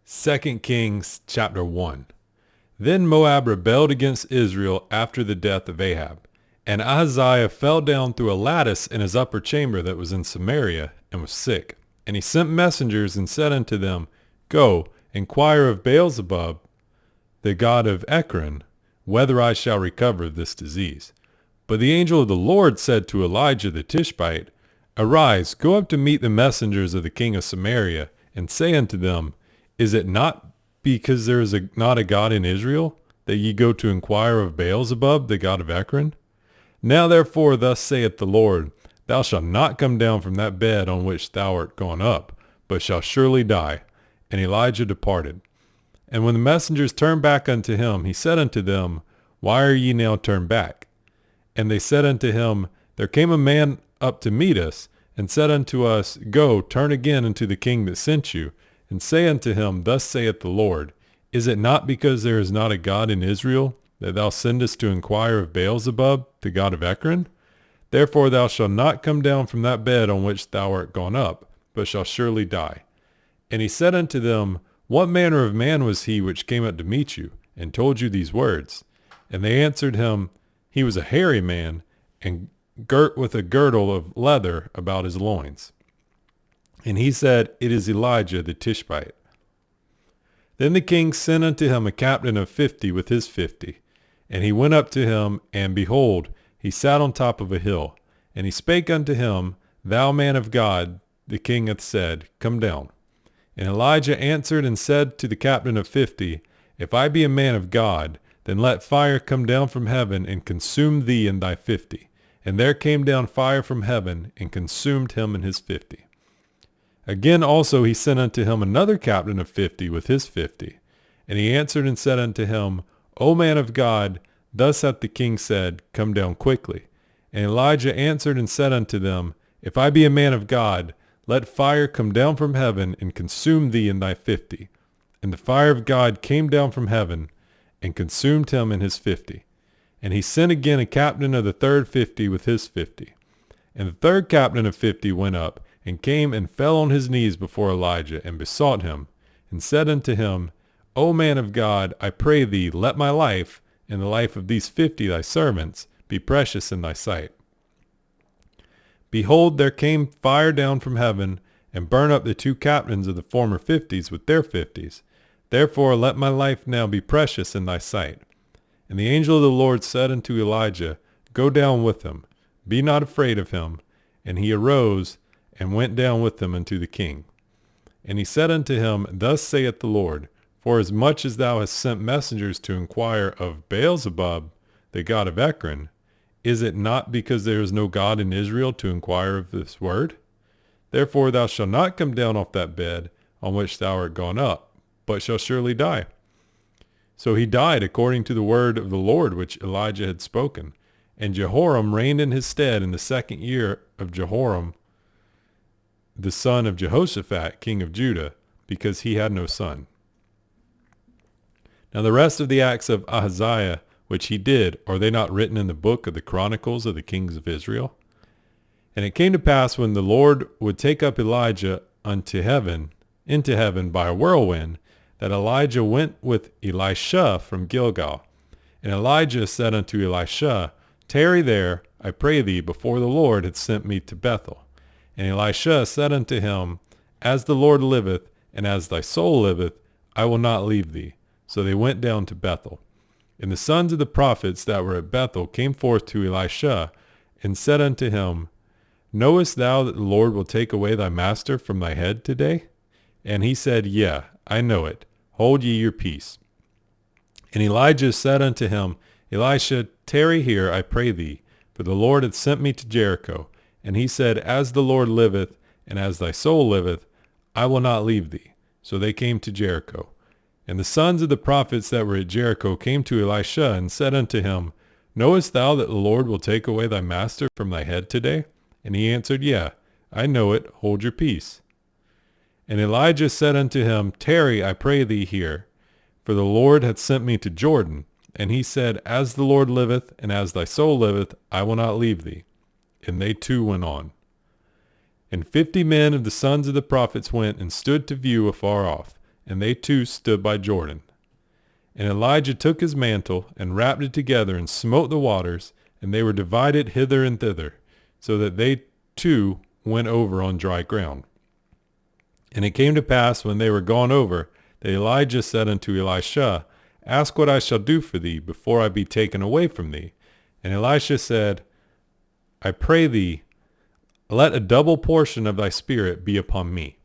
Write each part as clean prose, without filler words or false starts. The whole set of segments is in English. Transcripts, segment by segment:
2 Kings chapter 1. Then Moab rebelled against Israel after the death of Ahab. And Ahaziah fell down through a lattice in his upper chamber that was in Samaria, and was sick. And he sent messengers and said unto them, Go, inquire of Beelzebub, the god of Ekron, whether I shall recover this disease. But the angel of the Lord said to Elijah the Tishbite, Arise, go up to meet the messengers of the king of Samaria, and say unto them, Is it not because there is not a God in Israel, that ye go to inquire of Beelzebub, the god of Ekron? Now therefore thus saith the Lord, Thou shalt not come down from that bed on which thou art gone up, but shalt surely die. And Elijah departed. And when the messengers turned back unto him, he said unto them, Why are ye now turned back? And they said unto him, There came a man up to meet us, and said unto us, Go, turn again unto the king that sent you, and say unto him, Thus saith the Lord, Is it not because there is not a God in Israel, that thou sendest to inquire of Beelzebub, the god of Ekron? Therefore thou shalt not come down from that bed on which thou art gone up, but shalt surely die. And he said unto them, What manner of man was he which came up to meet you, and told you these words? And they answered him, He was a hairy man, and girt with a girdle of leather about his loins. And he said, It is Elijah the Tishbite. Then the king sent unto him a captain of 50 with his 50. And he went up to him, and behold, he sat on top of a hill. And he spake unto him, Thou man of God, the king hath said, Come down. And Elijah answered and said to the captain of 50, If I be a man of God, then let fire come down from heaven and consume thee and thy 50. And there came down fire from heaven and consumed him and his 50. Again also he sent unto him another captain of 50 with his 50. And he answered and said unto him, O man of God, thus hath the king said, Come down quickly. And Elijah answered and said unto them, If I be a man of God, let fire come down from heaven and consume thee and thy 50. And the fire of God came down from heaven and consumed him and his 50. And he sent again a captain of the third 50 with his 50. And the third captain of 50 went up and came and fell on his knees before Elijah and besought him and said unto him, O man of God, I pray thee, let my life and the life of these 50 thy servants be precious in thy sight. Behold, there came fire down from heaven and burned up the two captains of the former 50s with their 50s. Therefore let my life now be precious in thy sight. And the angel of the Lord said unto Elijah, Go down with him, be not afraid of him. And he arose and went down with them unto the king. And he said unto him, Thus saith the Lord, Forasmuch as thou hast sent messengers to inquire of Beelzebub, the god of Ekron, is it not because there is no God in Israel to inquire of this word? Therefore thou shalt not come down off that bed on which thou art gone up, but shalt surely die. So he died according to the word of the Lord which Elijah had spoken. And Jehoram reigned in his stead in the 2nd year of Jehoram, the son of Jehoshaphat, king of Judah, because he had no son. Now the rest of the acts of Ahaziah, which he did, are they not written in the book of the Chronicles of the kings of Israel? And it came to pass when the Lord would take up Elijah into heaven by a whirlwind, that Elijah went with Elisha from Gilgal. And Elijah said unto Elisha, Tarry there, I pray thee, before the Lord hath sent me to Bethel. And Elisha said unto him, As the Lord liveth, and as thy soul liveth, I will not leave thee. So they went down to Bethel. And the sons of the prophets that were at Bethel came forth to Elisha, and said unto him, Knowest thou that the Lord will take away thy master from thy head today? And he said, Yea, I know it. Hold ye your peace. And Elijah said unto him, Elisha, tarry here, I pray thee, for the Lord hath sent me to Jericho. And he said, As the Lord liveth, and as thy soul liveth, I will not leave thee. So they came to Jericho. And the sons of the prophets that were at Jericho came to Elisha and said unto him, Knowest thou that the Lord will take away thy master from thy head today? And he answered, Yea, I know it. Hold your peace. And Elijah said unto him, Tarry, I pray thee here, for the Lord hath sent me to Jordan. And he said, As the Lord liveth, and as thy soul liveth, I will not leave thee. And they two went on. And 50 men of the sons of the prophets went and stood to view afar off. and they too stood by Jordan. And Elijah took his mantle, and wrapped it together, and smote the waters, and they were divided hither and thither, so that they too went over on dry ground. And it came to pass, when they were gone over, that Elijah said unto Elisha, Ask what I shall do for thee, before I be taken away from thee. And Elisha said, I pray thee, let a double portion of thy spirit be upon me.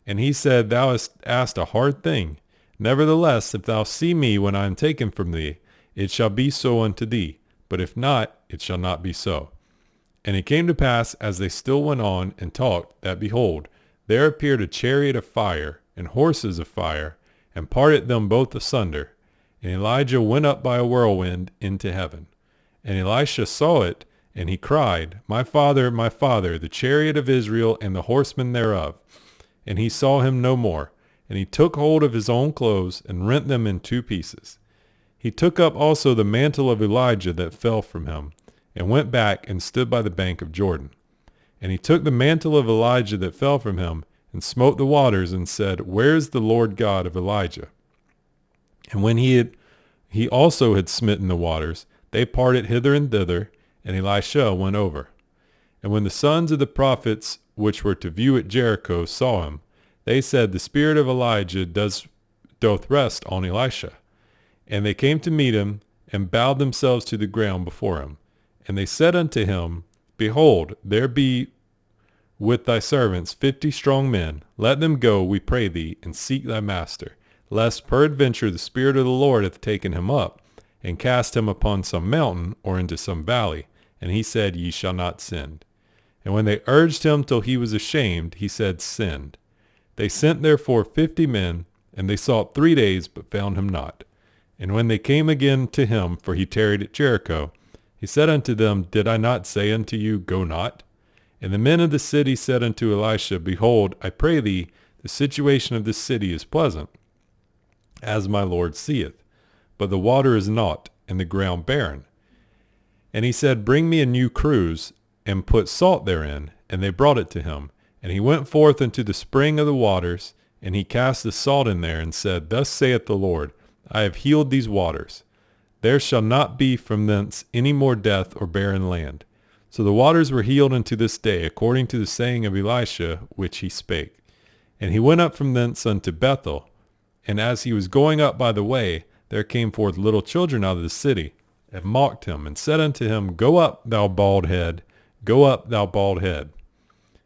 And he said, Thou hast asked a hard thing. Nevertheless, if thou see me when I am taken from thee, it shall be so unto thee. But if not, it shall not be so. And it came to pass, as they still went on and talked, that behold, there appeared a chariot of fire, and horses of fire, and parted them both asunder. And Elijah went up by a whirlwind into heaven. And Elisha saw it, and he cried, my father, the chariot of Israel, and the horsemen thereof. And he saw him no more. And he took hold of his own clothes, and rent them in two pieces. He took up also the mantle of Elijah that fell from him, and went back and stood by the bank of Jordan. And he took the mantle of Elijah that fell from him, and smote the waters, and said, Where is the Lord God of Elijah? And when he also had smitten the waters, they parted hither and thither, and Elisha went over. And when the sons of the prophets which were to view at Jericho saw him, they said, The spirit of Elijah doth rest on Elisha. And they came to meet him, and bowed themselves to the ground before him. And they said unto him, Behold, there be with thy servants 50 strong men. Let them go, we pray thee, and seek thy master, lest peradventure the Spirit of the Lord hath taken him up, and cast him upon some mountain, or into some valley. And he said, Ye shall not send. And when they urged him till he was ashamed, he said, Send. They sent therefore 50 men, and they sought 3 days, but found him not. And when they came again to him, for he tarried at Jericho, he said unto them, Did I not say unto you, Go not? And the men of the city said unto Elisha, Behold, I pray thee, the situation of this city is pleasant, as my Lord seeth, but the water is naught, and the ground barren. And he said, Bring me a new cruse, and put salt therein. And they brought it to him. And he went forth into the spring of the waters, and he cast the salt in there, and said, Thus saith the Lord, I have healed these waters. There shall not be from thence any more death or barren land. So the waters were healed unto this day, according to the saying of Elisha, which he spake. And he went up from thence unto Bethel. And as he was going up by the way, there came forth little children out of the city, and mocked him, and said unto him, Go up, thou bald head, go up, thou bald head.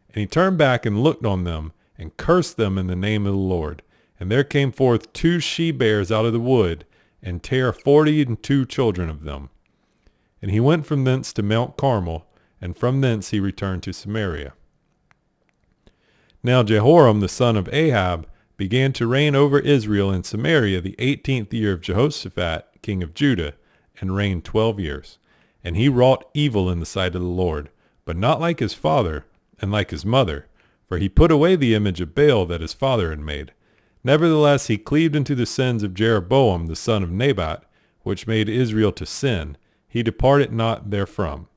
And he turned back and looked on them, and cursed them in the name of the Lord. And there came forth 2 she-bears out of the wood, and tare 42 children of them. And he went from thence to Mount Carmel, and from thence he returned to Samaria. Now Jehoram the son of Ahab began to reign over Israel in Samaria the 18th year of Jehoshaphat, king of Judah, and reigned 12 years. And he wrought evil in the sight of the Lord, but not like his father, and like his mother, for he put away the image of Baal that his father had made. Nevertheless he cleaved into the sins of Jeroboam the son of Nebat, which made Israel to sin. He departed not therefrom.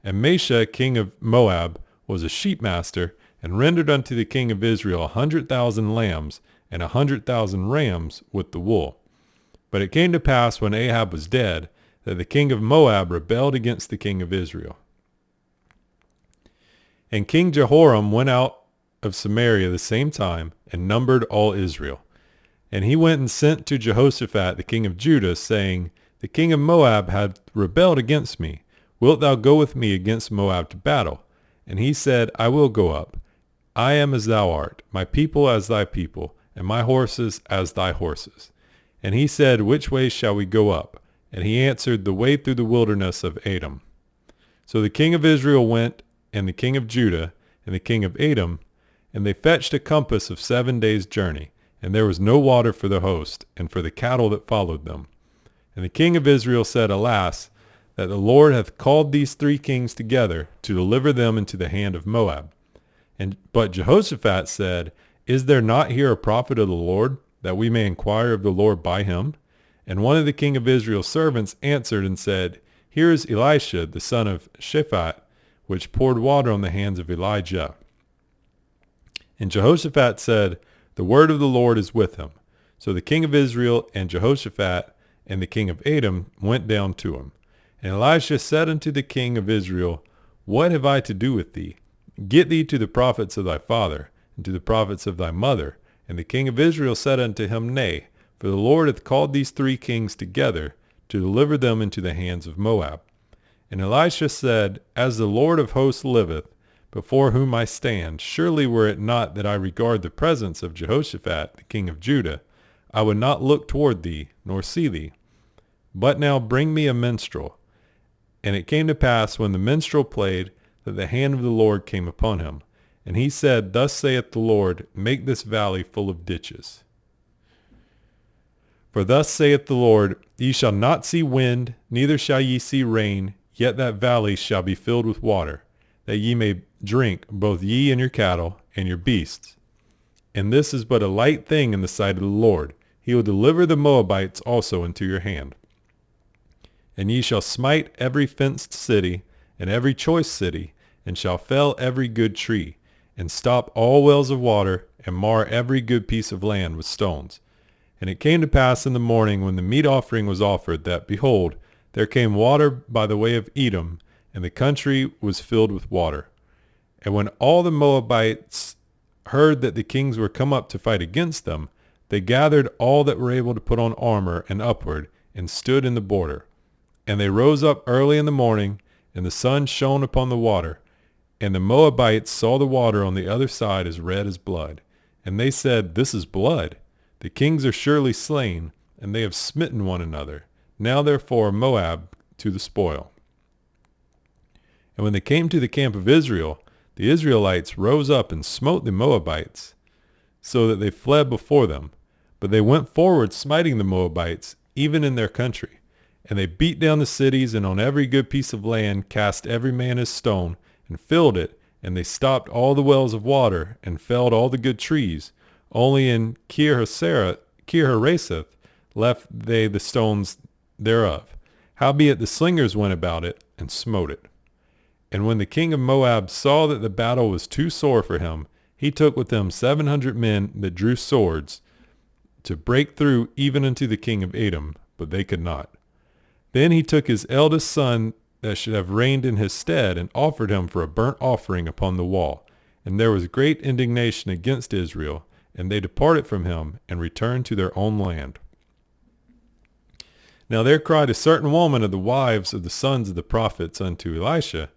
And Mesha king of Moab was a sheepmaster, and rendered unto the king of Israel 100,000 lambs, and 100,000 rams with the wool. But it came to pass, when Ahab was dead, that the king of Moab rebelled against the king of Israel. And King Jehoram went out of Samaria the same time, and numbered all Israel. And he went and sent to Jehoshaphat the king of Judah, saying, The king of Moab hath rebelled against me. Wilt thou go with me against Moab to battle? And he said, I will go up. I am as thou art, my people as thy people, and my horses as thy horses. And he said, Which way shall we go up? And he answered, The way through the wilderness of Edom. So the king of Israel went, and the king of Judah, and the king of Edom, and they fetched a compass of 7 days' journey, and there was no water for the host, and for the cattle that followed them. And the king of Israel said, Alas, that the Lord hath called these 3 kings together to deliver them into the hand of Moab. But Jehoshaphat said, Is there not here a prophet of the Lord, that we may inquire of the Lord by him? And one of the king of Israel's servants answered and said, Here is Elisha, the son of Shaphat, which poured water on the hands of Elijah. And Jehoshaphat said, The word of the Lord is with him. So the king of Israel and Jehoshaphat and the king of Edom went down to him. And Elisha said unto the king of Israel, What have I to do with thee? Get thee to the prophets of thy father, and to the prophets of thy mother. And the king of Israel said unto him, Nay, for the Lord hath called these 3 kings together, to deliver them into the hands of Moab. And Elisha said, As the Lord of hosts liveth, before whom I stand, surely were it not that I regard the presence of Jehoshaphat, the king of Judah, I would not look toward thee, nor see thee. But now bring me a minstrel. And it came to pass, when the minstrel played, that the hand of the Lord came upon him. And he said, Thus saith the Lord, Make this valley full of ditches. For thus saith the Lord, Ye shall not see wind, neither shall ye see rain, yet that valley shall be filled with water, that ye may drink, both ye and your cattle, and your beasts. And this is but a light thing in the sight of the Lord. He will deliver the Moabites also into your hand. And ye shall smite every fenced city, and every choice city, and shall fell every good tree, and stop all wells of water, and mar every good piece of land with stones. And it came to pass in the morning, when the meat offering was offered, that, behold, there came water by the way of Edom, and the country was filled with water. And when all the Moabites heard that the kings were come up to fight against them, they gathered all that were able to put on armor and upward, and stood in the border. And they rose up early in the morning, and the sun shone upon the water. And the Moabites saw the water on the other side as red as blood. And they said, This is blood. The kings are surely slain, and they have smitten one another. Now therefore Moab to the spoil. And when they came to the camp of Israel, the Israelites rose up and smote the Moabites, so that they fled before them. But they went forward, smiting the Moabites, even in their country. And they beat down the cities, and on every good piece of land cast every man his stone, and filled it. And they stopped all the wells of water, and felled all the good trees. Only in Kir-Hareseth left they the stones thereof. Howbeit the slingers went about it, and smote it. And when the king of Moab saw that the battle was too sore for him, he took with him 700 men that drew swords, to break through even unto the king of Edom, but they could not. Then he took his eldest son that should have reigned in his stead, and offered him for a burnt offering upon the wall. And there was great indignation against Israel, and they departed from him, and returned to their own land. Now there cried a certain woman of the wives of the sons of the prophets unto Elisha,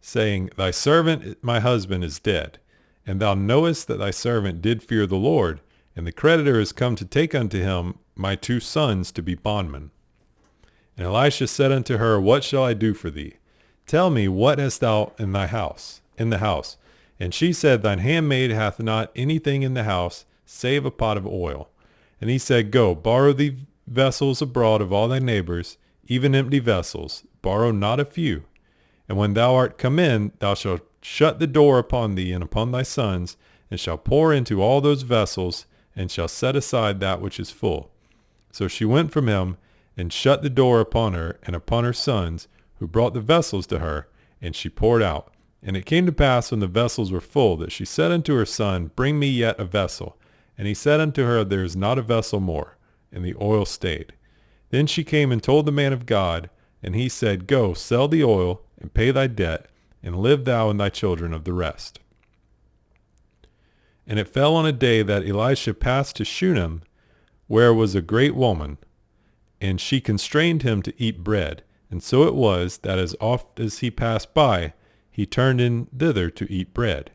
saying, Thy servant my husband is dead, and thou knowest that thy servant did fear the Lord, and the creditor is come to take unto him my 2 sons to be bondmen. And Elisha said unto her, What shall I do for thee? Tell me, what hast thou in the house? And she said, Thine handmaid hath not anything in the house, save a pot of oil. And he said, Go, borrow thee vessels abroad of all thy neighbors, even empty vessels, borrow not a few. And when thou art come in, thou shalt shut the door upon thee and upon thy sons, and shalt pour into all those vessels, and shalt set aside that which is full. So she went from him, and shut the door upon her and upon her sons, who brought the vessels to her, and she poured out. And it came to pass, when the vessels were full, that she said unto her son, Bring me yet a vessel. And he said unto her, There is not a vessel more. And the oil stayed. Then she came and told the man of God, and he said, Go, sell the oil, and pay thy debt, and live thou and thy children of the rest. And it fell on a day that Elisha passed to Shunem, where was a great woman, and she constrained him to eat bread. And so it was, that as oft as he passed by, he turned in thither to eat bread.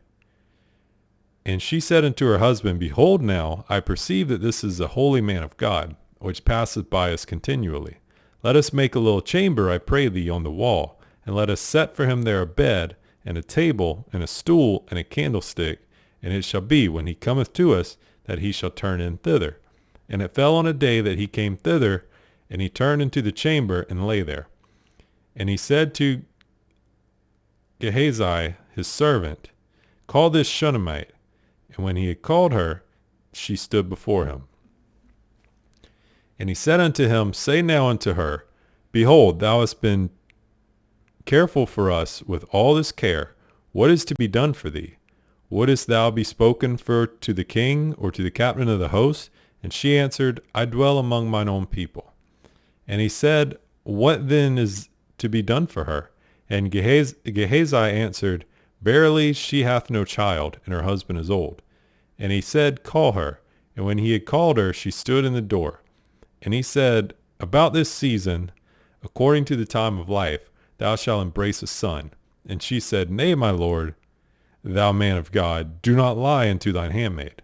And she said unto her husband, Behold now, I perceive that this is a holy man of God, which passeth by us continually. Let us make a little chamber, I pray thee, on the wall, and let us set for him there a bed, and a table, and a stool, and a candlestick. And it shall be, when he cometh to us, that he shall turn in thither. And it fell on a day that he came thither, and he turned into the chamber, and lay there. And he said to Gehazi, his servant, Call this Shunammite. And when he had called her, she stood before him. And he said unto him, Say now unto her, Behold, thou hast been careful for us with all this care. What is to be done for thee? Wouldest thou be spoken for to the king, or to the captain of the host? And she answered, I dwell among mine own people. And he said, What then is to be done for her? And Gehazi answered, Verily she hath no child, and her husband is old. And he said, Call her. And when he had called her, she stood in the door. And he said, About this season, according to the time of life, thou shalt embrace a son. And she said, Nay, my lord, thou man of God, do not lie unto thine handmaid.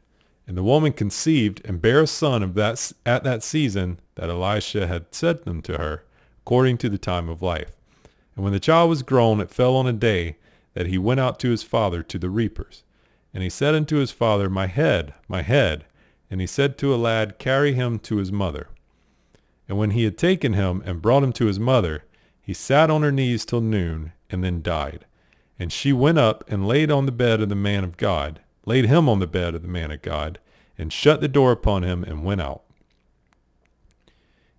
And the woman conceived and bare a son at that season that Elisha had said unto her, according to the time of life. And when the child was grown, it fell on a day that he went out to his father to the reapers. And he said unto his father, My head, my head. And he said to a lad, Carry him to his mother. And when he had taken him and brought him to his mother, he sat on her knees till noon, and then died. And she went up and laid him on the bed of the man of God, and shut the door upon him, and went out.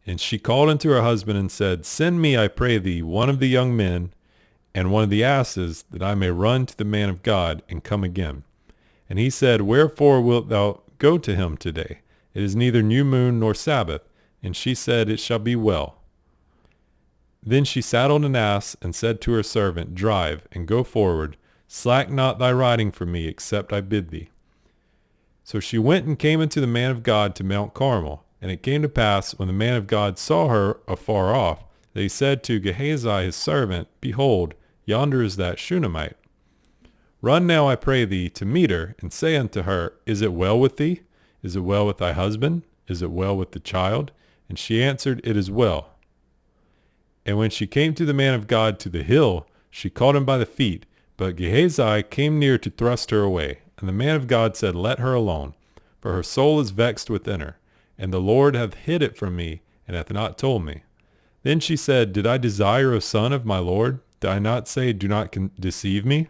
And she called unto her husband and said, Send me, I pray thee, one of the young men, and one of the asses, that I may run to the man of God, and come again. And he said, Wherefore wilt thou go to him today? It is neither new moon nor Sabbath. And she said, It shall be well. Then she saddled an ass, and said to her servant, Drive, and go forward. Slack not thy riding for me, except I bid thee. So she went and came unto the man of God to Mount Carmel. And it came to pass, when the man of God saw her afar off, that he said to Gehazi his servant, Behold, yonder is that Shunammite. Run now, I pray thee, to meet her, and say unto her, Is it well with thee? Is it well with thy husband? Is it well with the child? And she answered, It is well. And when she came to the man of God to the hill, she caught him by the feet. But Gehazi came near to thrust her away. And the man of God said, Let her alone, for her soul is vexed within her. And the Lord hath hid it from me, and hath not told me. Then she said, Did I desire a son of my Lord? Did I not say, Do not deceive me?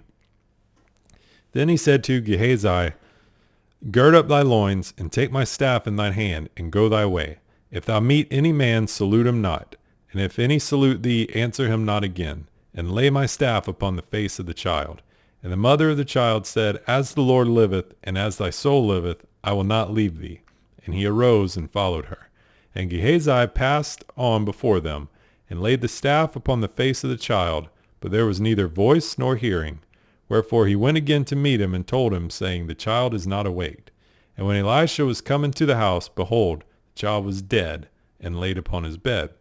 Then he said to Gehazi, Gird up thy loins, and take my staff in thine hand, and go thy way. If thou meet any man, salute him not. And if any salute thee, answer him not again. And lay my staff upon the face of the child. And the mother of the child said, As the Lord liveth, and as thy soul liveth, I will not leave thee. And he arose and followed her. And Gehazi passed on before them, and laid the staff upon the face of the child, but there was neither voice nor hearing. Wherefore he went again to meet him, and told him, saying, The child is not awaked. And when Elisha was come into the house, behold, the child was dead, and laid upon his bed.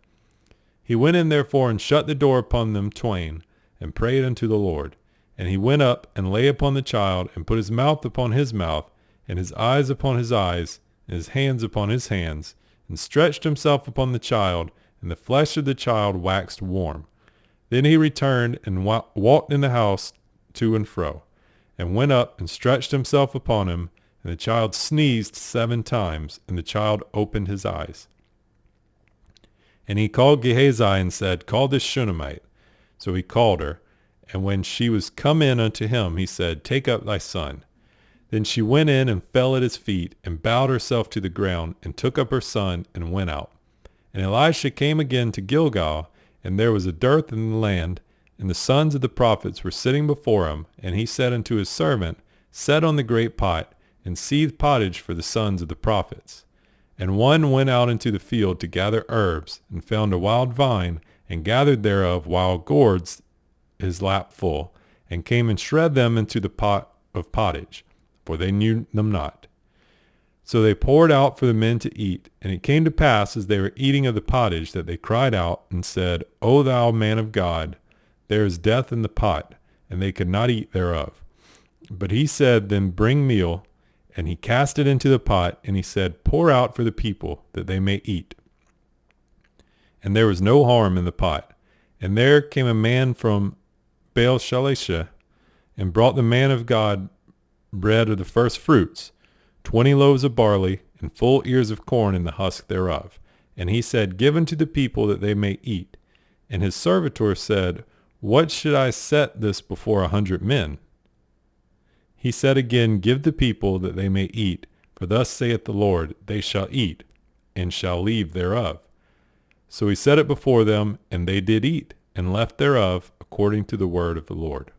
He went in therefore, and shut the door upon them twain, and prayed unto the Lord. And he went up, and lay upon the child, and put his mouth upon his mouth, and his eyes upon his eyes, and his hands upon his hands, and stretched himself upon the child, and the flesh of the child waxed warm. Then he returned, and walked in the house to and fro, and went up, and stretched himself upon him, and the child sneezed 7 times, and the child opened his eyes. And he called Gehazi, and said, Call this Shunammite. So he called her, and when she was come in unto him, he said, Take up thy son. Then she went in, and fell at his feet, and bowed herself to the ground, and took up her son, and went out. And Elisha came again to Gilgal, and there was a dearth in the land, and the sons of the prophets were sitting before him. And he said unto his servant, Set on the great pot, and seethe pottage for the sons of the prophets. And one went out into the field to gather herbs, and found a wild vine, and gathered thereof wild gourds his lap full, and came and shred them into the pot of pottage, for they knew them not. So they poured out for the men to eat. And it came to pass, as they were eating of the pottage, that they cried out, and said, O thou man of God, there is death in the pot. And they could not eat thereof. But he said, Then bring meal. And he cast it into the pot, and he said, Pour out for the people, that they may eat. And there was no harm in the pot. And there came a man from Baal-shalisha, and brought the man of God bread of the first fruits, 20 loaves of barley, and full ears of corn in the husk thereof. And he said, Give unto the people, that they may eat. And his servitor said, What should I set this before 100 men? He said again, Give the people, that they may eat. For thus saith the Lord, They shall eat, and shall leave thereof. So he set it before them, and they did eat, and left thereof, according to the word of the Lord.